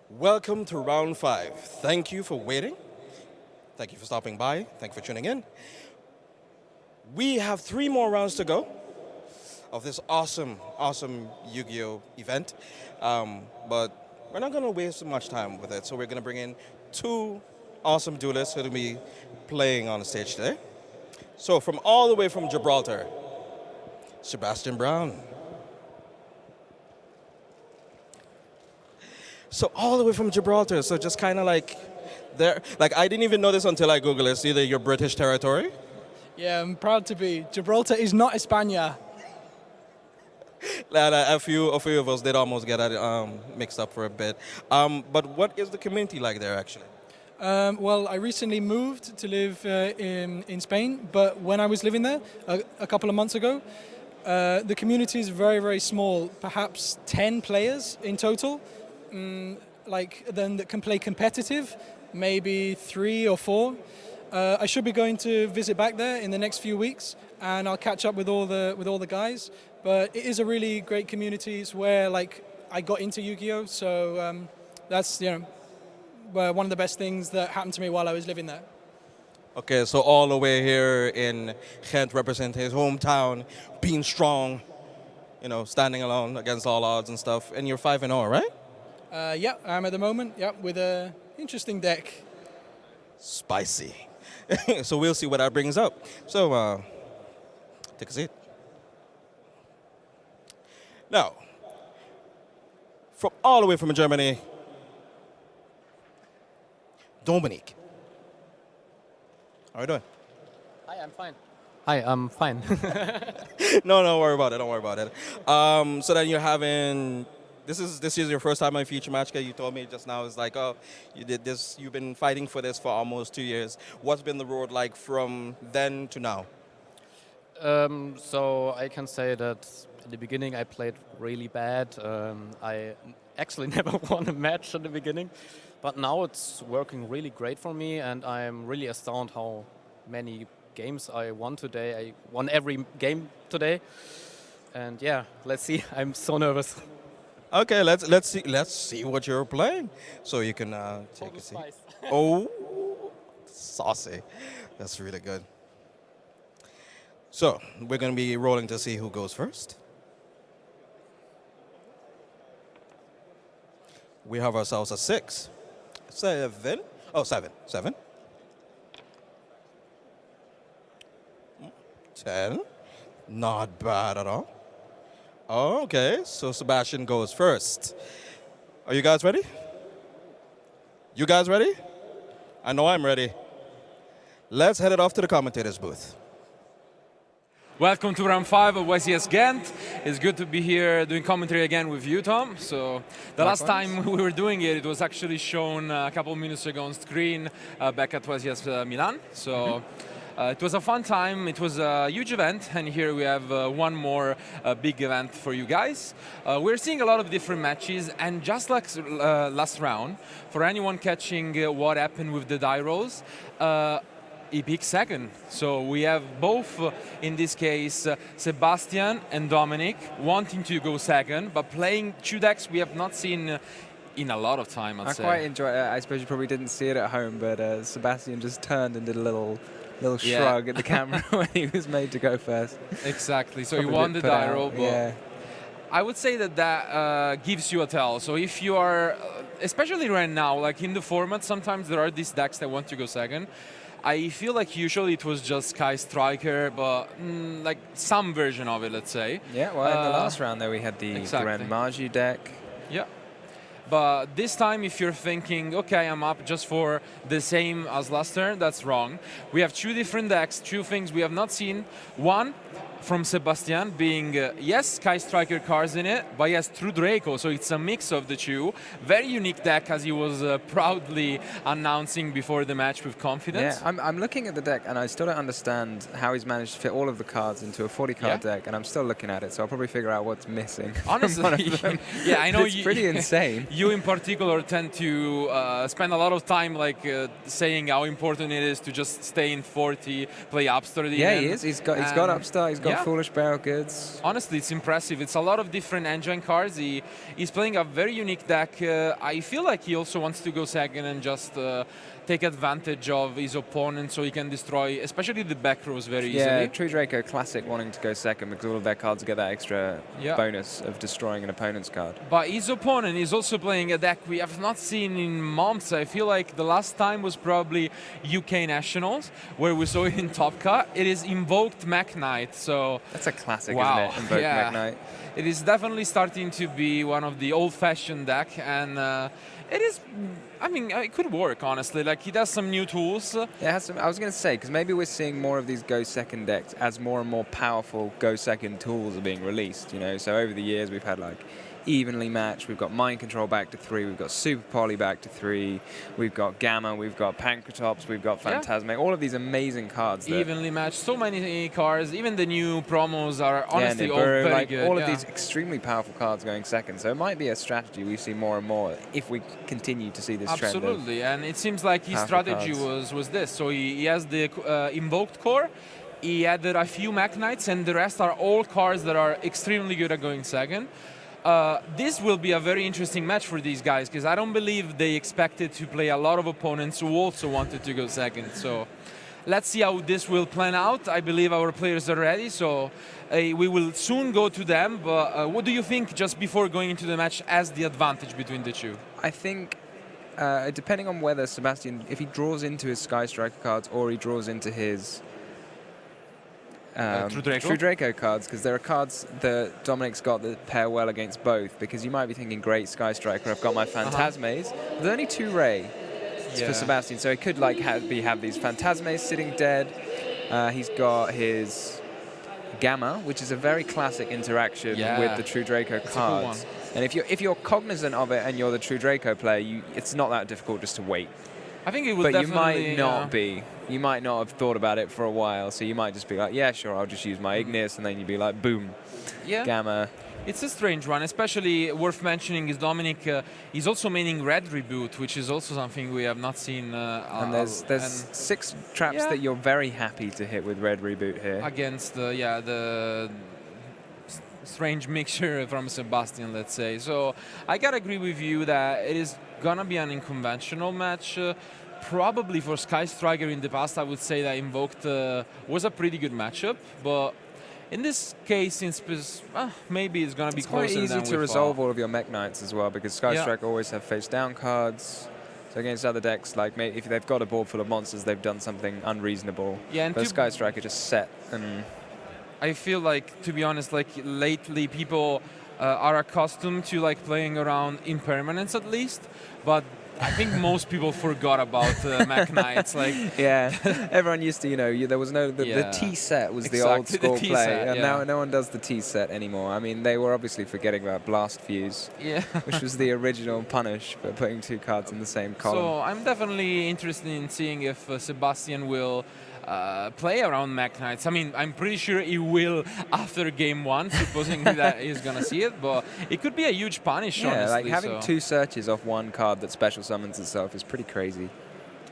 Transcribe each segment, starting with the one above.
Welcome to round 5. Thank you for waiting. Thank you for stopping by. Thank you for tuning in. We have 3 more rounds to go of this awesome Yu-Gi-Oh event. But we're not going to waste much time with it. So we're going to bring in 2 awesome duelists who will be playing on the stage today. So from all the way from Gibraltar, Sebastian Brown. So all the way from Gibraltar, so just kind of like there, like I didn't even know this until I Googled it. It's either your British territory. Yeah, I'm proud to be. Gibraltar is not España. A few of us did almost get that mixed up for a bit. But what is the community like there actually? Well, I recently moved to live in Spain, but when I was living there a couple of months ago, the community is very, very small, perhaps 10 players in total. That can play competitive, maybe 3 or 4. I should be going to visit back there in the next few weeks, and I'll catch up with all the guys. But it is a really great community. It's where I got into Yu-Gi-Oh, so that's one of the best things that happened to me while I was living there. Okay, so all the way here in Ghent, representing his hometown, being strong, standing alone against all odds and stuff. And you're 5-0, right? Yeah, I'm at the moment. Yeah, with an interesting deck. Spicy. So we'll see what that brings up. So take a seat. Now, from all the way from Germany, Domenic. How are you doing? Hi, I'm fine. Hi, I'm fine. No, don't worry about it. Don't worry about it. So then you're having. This is your first time on Feature Match. You told me just now. It's like, oh, you did this. You've been fighting for this for almost 2 years. What's been the road like from then to now? So I can say that in the beginning I played really bad. I actually never won a match in the beginning, but now it's working really great for me, and I'm really astounded how many games I won today. I won every game today, and yeah, let's see. I'm so nervous. Okay, let's see what you're playing, so you can take a seat. Oh, saucy! That's really good. So we're gonna be rolling to see who goes first. We have ourselves a 6, 7. Oh, 7. 10. Not bad at all. Okay, so Sebastian goes first. Are you guys ready? You guys ready? I know I'm ready. Let's head it off to the commentators booth. Welcome to round 5 of YCS Ghent. It's good to be here doing commentary again with you, Tom. So the last time we were doing it, it was actually shown a couple of minutes ago on screen back at YCS Milan. So. It was a fun time, it was a huge event, and here we have one more big event for you guys. We're seeing a lot of different matches, and just like last round, for anyone catching what happened with the die rolls, he picked second. So we have both, in this case, Sebastian and Domenic wanting to go second, but playing 2 decks we have not seen in a lot of time, I'd say. I quite enjoy it. I suppose you probably didn't see it at home, but Sebastian just turned and did a little shrug at the camera when he was made to go first. Exactly, so you won the die roll, but yeah. I would say that gives you a tell. So if you are, especially right now, like in the format, sometimes there are these decks that want to go second. I feel like usually it was just Sky Striker, but like some version of it, let's say. Yeah, well, in the last round there we had the Grand Magi deck. Yeah. But this time, if you're thinking, okay, I'm up just for the same as last turn, that's wrong. We have 2 different decks, 2 things we have not seen. One, from Sebastian, being, yes, Sky Striker cards in it, but yes, True Draco, so it's a mix of the 2. Very unique deck, as he was proudly announcing before the match with confidence. Yeah, I'm looking at the deck, and I still don't understand how he's managed to fit all of the cards into a 40-card deck, and I'm still looking at it, so I'll probably figure out what's missing. Honestly, yeah, I know. It's pretty insane. You in particular tend to spend a lot of time saying how important it is to just stay in 40, play Upstart. Yeah, he is. He's got Upstart, he's got got Foolish Barrel Goods. Honestly, it's impressive. It's a lot of different engine cards. He's playing a very unique deck. I feel like he also wants to go second and just take advantage of his opponent so he can destroy, especially the back rows very easily. Yeah, True Draco classic wanting to go second because all of their cards get that extra bonus of destroying an opponent's card. But his opponent is also playing a deck we have not seen in months. I feel like the last time was probably UK Nationals, where we saw it in Top Cut. It is Invoked Mekk-Knight. So that's a classic, wow, isn't it? Invoked Mekk-Knight. It is definitely starting to be one of the old-fashioned deck, and it is. I mean, it could work, honestly. Like, he does some new tools. It has some, I was going to say, because maybe we're seeing more of these go second decks as more and more powerful go second tools are being released, you know. So over the years, we've had like evenly matched, we've got Mind Control back to 3, we've got Super Poly back to 3, we've got Gamma, we've got Pancratops, we've got Phantasmic, all of these amazing cards. Evenly matched, so many cards. Even the new promos are honestly all very like good. All of these extremely powerful cards going second. So it might be a strategy we see more and more if we continue to see this trend. Absolutely, and it seems like his strategy was this. So he has the Invoked core, he added a few Mekk-Knights, and the rest are all cards that are extremely good at going second. This will be a very interesting match for these guys, because I don't believe they expected to play a lot of opponents who also wanted to go second. So let's see how this will plan out. I believe our players are ready, so we will soon go to them. But what do you think, just before going into the match, as the advantage between the two? I think, depending on whether Sebastian, if he draws into his Sky Striker cards or he draws into his True Draco cards, because there are cards that Dominic's got that pair well against both, because you might be thinking, great, Sky Striker, I've got my Phantasmes. There's only 2 Ray for Sebastian, so he could like have these Phantasmes sitting dead. He's got his Gamma, which is a very classic interaction with the True Draco cards. Cool, and if you're cognizant of it and you're the True Draco player, it's not that difficult just to wait. I think it would definitely... But you might not be. You might not have thought about it for a while, so you might just be like, yeah, sure, I'll just use my Ignis, and then you'd be like, boom, Gamma. It's a strange one, especially worth mentioning is Dominic, he's also maining Red Reboot, which is also something we have not seen. And there's 6 traps that you're very happy to hit with Red Reboot here. Against the strange mixture from Sebastian, let's say. So I gotta agree with you that it is gonna be an unconventional match. Probably for Sky Striker in the past, I would say that Invoked was a pretty good matchup, but in this case, since maybe it's going to be closer. It's quite easy to resolve all of your Mekk-Knights as well, because Sky Striker always have face-down cards. So against other decks, like maybe if they've got a board full of monsters, they've done something unreasonable. Yeah, but Sky Striker just set and... I feel like, to be honest, like lately people are accustomed to like playing around impermanence at least, but I think most people forgot about Mekk-Knights. Like, everyone used to, there was no the T set was the old school play, and now no one does the T set anymore. I mean, they were obviously forgetting about Blast Fuse, which was the original punish for putting 2 cards in the same column. So I'm definitely interested in seeing if Sebastian will play around Mekk-Knights. I mean, I'm pretty sure he will after game 1, supposing that he's gonna see it, but it could be a huge punish, honestly. Like having 2 searches off 1 card that special summons itself is pretty crazy.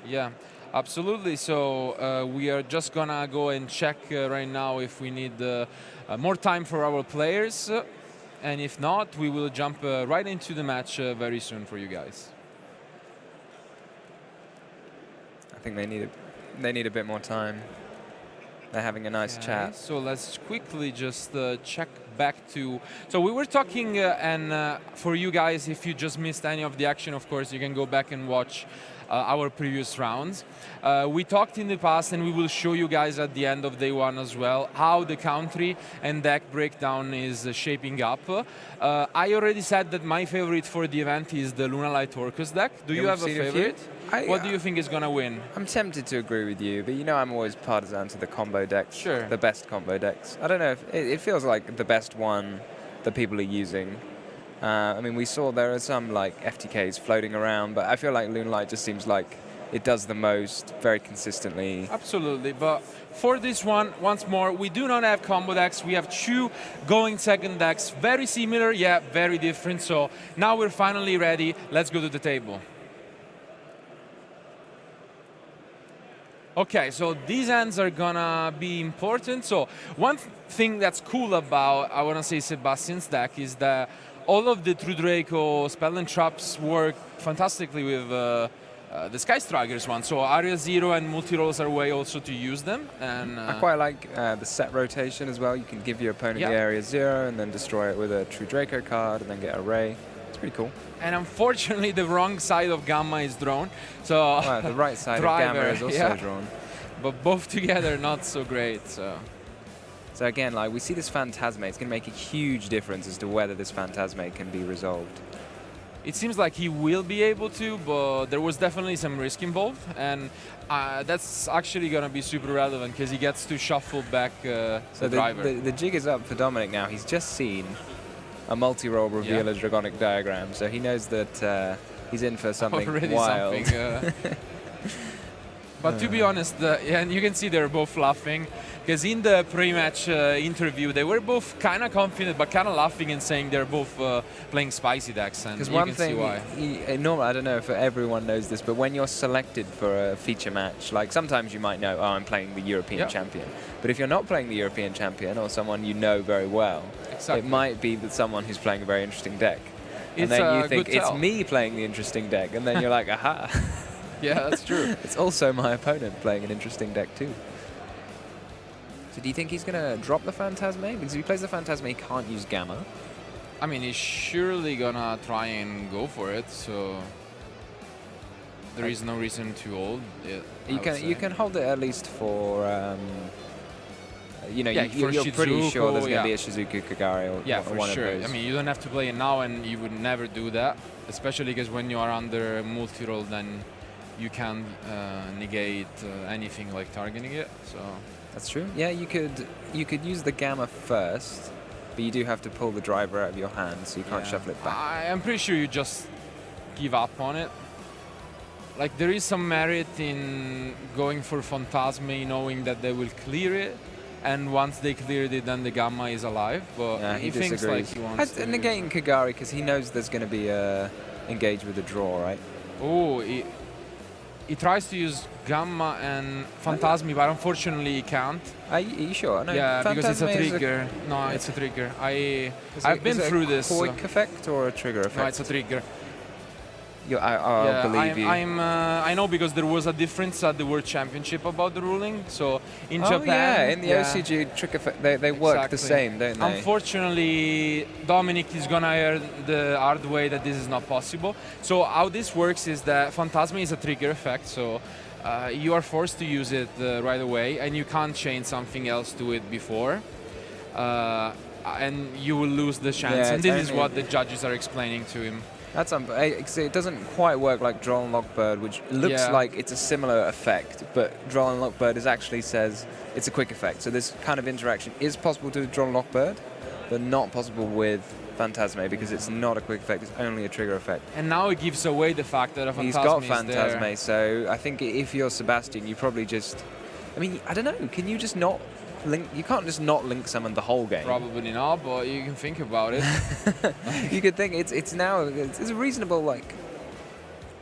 Yeah, absolutely. So we are just gonna go and check right now if we need more time for our players, and if not, we will jump right into the match very soon for you guys. I think they need a bit more time. They're having a nice chat. So let's quickly just check back to... So we were talking, and for you guys, if you just missed any of the action, of course, you can go back and watch our previous rounds. We talked in the past, and we will show you guys at the end of day 1 as well, how the country and deck breakdown is shaping up. I already said that my favorite for the event is the Lunalight Orcus deck. Do you have a favorite? What do you think is going to win? I'm tempted to agree with you, but I'm always partisan to the combo decks. Sure. The best combo decks. I don't know if it feels like the best one that people are using. I mean, we saw there are some like FTKs floating around, but I feel like Lunalight just seems like it does the most very consistently. Absolutely, but for this one, once more, we do not have combo decks. We have 2 going second decks, very similar, very different. So now we're finally ready. Let's go to the table. Okay, so these hands are gonna be important. So one thing that's cool about, I wanna say, Sebastian's deck is that all of the True Draco spell and traps work fantastically with the Sky Strikers one. So Area 0 and multi-rolls are a way also to use them. And I quite like the set rotation as well. You can give your opponent the Area 0 and then destroy it with a True Draco card and then get a Ray. It's pretty cool. And unfortunately, the wrong side of Gamma is drawn. So well, the right side of Gamma is also drawn. But both together, not so great. So again, like we see this Phantasme, it's going to make a huge difference as to whether this Phantasme can be resolved. It seems like he will be able to, but there was definitely some risk involved, and that's actually going to be super relevant because he gets to shuffle back the driver. The jig is up for Domenic now. He's just seen a multi-roll reveal a Dragonic Diagram, so he knows that he's in for something wild. But to be honest, and you can see they're both laughing, because in the pre-match interview, they were both kind of confident, but kind of laughing and saying they're both playing spicy decks, and you one can thing, see why. Normally, I don't know if everyone knows this, but when you're selected for a feature match, like sometimes you might know, oh, I'm playing the European champion. But if you're not playing the European champion or someone you know very well, it might be that someone who's playing a very interesting deck. And then you think, it's me playing the interesting deck, and then you're like, aha. Yeah, that's true. It's also my opponent playing an interesting deck too. So do you think he's going to drop the Phantasme? Because if he plays the Phantasme, he can't use Gamma. I mean, he's surely going to try and go for it, so there is no reason to hold it. You can hold it at least for... you're Shizuku, pretty sure there's going to be a Shizuku Kagari or for one sure. of those. I mean, you don't have to play it now, and you would never do that, especially because when you are under multi-roll, then you can negate anything like targeting it. So that's true. Yeah, you could use the Gamma first, but you do have to pull the driver out of your hand, so you can't shuffle it back. I'm pretty sure you just give up on it. Like, there is some merit in going for Phantasme, knowing that they will clear it, and once they cleared it, then the Gamma is alive. But he thinks like he wants to negating Kagari because he knows there's going to be a engage with a draw, right? Oh, he tries to use Gamma and Phantasme, but unfortunately he can't. Are you sure? No, yeah, because it's a trigger. No, it's a trigger. I've been through this. Is it a quick effect or a trigger effect? No, it's a trigger. I'll believe you. I know because there was a difference at the World Championship about the ruling. So in Japan, yeah, in the OCG trick effect, they work the same, don't they? Unfortunately, Domenic is gonna learn the hard way that this is not possible. So how this works is that Phantasme is a trigger effect. So you are forced to use it right away, and you can't chain something else to it before. And you will lose the chance. And this is what the judges are explaining to him. It doesn't quite work like Droll and Lockbird, which looks like it's a similar effect, but Droll and Lockbird actually says it's a quick effect. So this kind of interaction is possible to Droll and Lockbird, but not possible with Phantasme because it's not a quick effect, it's only a trigger effect. And now it gives away the fact that a Phantasme He's got Phantasme, so I think if you're Sebastian, you probably just... I mean, I don't know, can you just not... You can't just not link summon the whole game. Probably not, but you can think about it. You could think it's a reasonable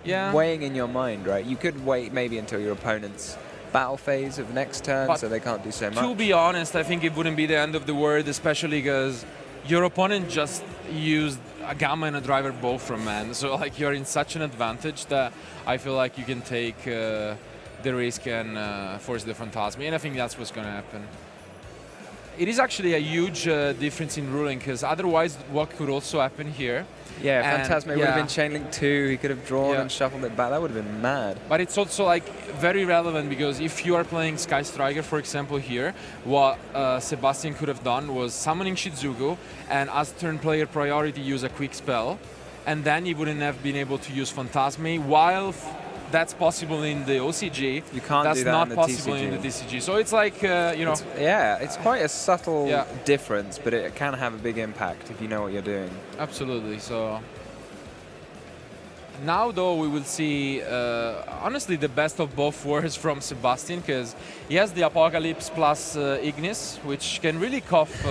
weighing in your mind, right? You could wait maybe until your opponent's battle phase of next turn, but so they can't do so much. To be honest, I think it wouldn't be the end of the world, especially because your opponent just used a Gamma and a driver both from man. So like you're in such an advantage that I feel like you can take the risk and force the Phantasme, and I think that's what's going to happen. It is actually a huge difference in ruling, because otherwise what could also happen here... Yeah, Phantasme would have been chain link 2, he could have drawn and shuffled it back, that would have been mad. But it's also like very relevant, because if you are playing Sky Striker, for example, here, what Sebastian could have done was summoning Shizuku, and as turn player priority use a quick spell, and then he wouldn't have been able to use Phantasme, while... That's possible in the OCG. You can't That's do that not in the possible TCG. in the TCG. So it's like, it's quite a subtle difference, but it can have a big impact if you know what you're doing. Absolutely. So now, though, we will see, honestly, the best of both worlds from Sebastian, because he has the Apocalypse plus Ignis, which can really cough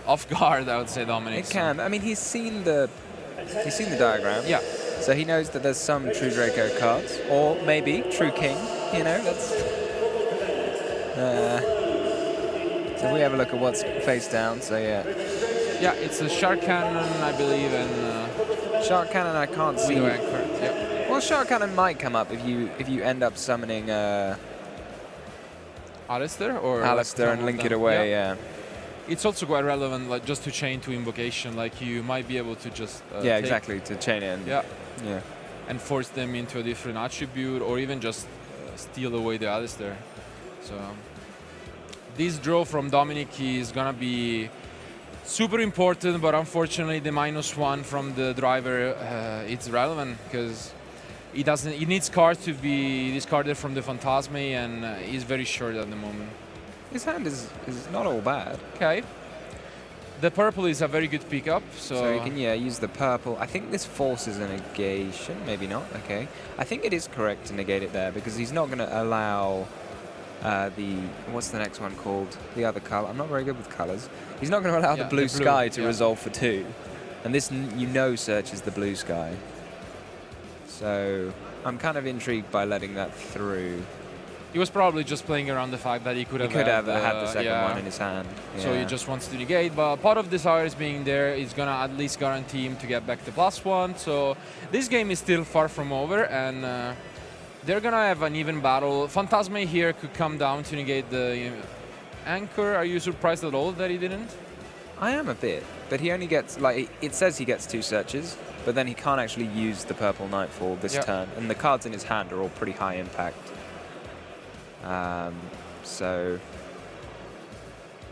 off guard, I would say, Domenic. It can. I mean, he's seen the diagram. Yeah. So he knows that there's some True Draco cards, or maybe True King. you know, that's... so we have a look at what's face down, so yeah. Yeah, it's a Shark Cannon, I believe, and... Shark Cannon I can't see. Widow Anchor, yeah. Well, Shark Cannon might come up if you end up summoning Alistair or Alistair and link it away, yeah. It's also quite relevant, like just to chain to invocation. Like you might be able to just yeah, exactly, to chain it. Yeah, yeah, and force them into a different attribute, or even just steal away the Alistair. So this draw from Domenic is gonna be super important, but unfortunately the -1 from the driver it's relevant because he needs cards to be discarded from the Phantasme, and he's very short at the moment. His hand is not all bad. Okay. The purple is a very good pickup, so you can use the purple. I think this forces a negation, maybe not. Okay, I think it is correct to negate it there because he's not going to allow what's the next one called? The other color. I'm not very good with colors. He's not going to allow the blue sky to resolve for 2, and this searches the blue sky. So I'm kind of intrigued by letting that through. He was probably just playing around the fact that he could have had the second one in his hand. Yeah. So he just wants to negate, but Pot of Desires being there is going to at least guarantee him to get back to +1. So this game is still far from over, and they're going to have an even battle. Phantasme here could come down to negate the Anchor. Are you surprised at all that he didn't? I am a bit, but he only gets, like, it says he gets 2 searches, but then he can't actually use the purple Nightfall this turn, and the cards in his hand are all pretty high impact. So,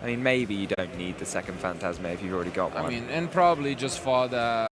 I mean, maybe you don't need the second Phantasme if you've already got one. I mean, and probably just for the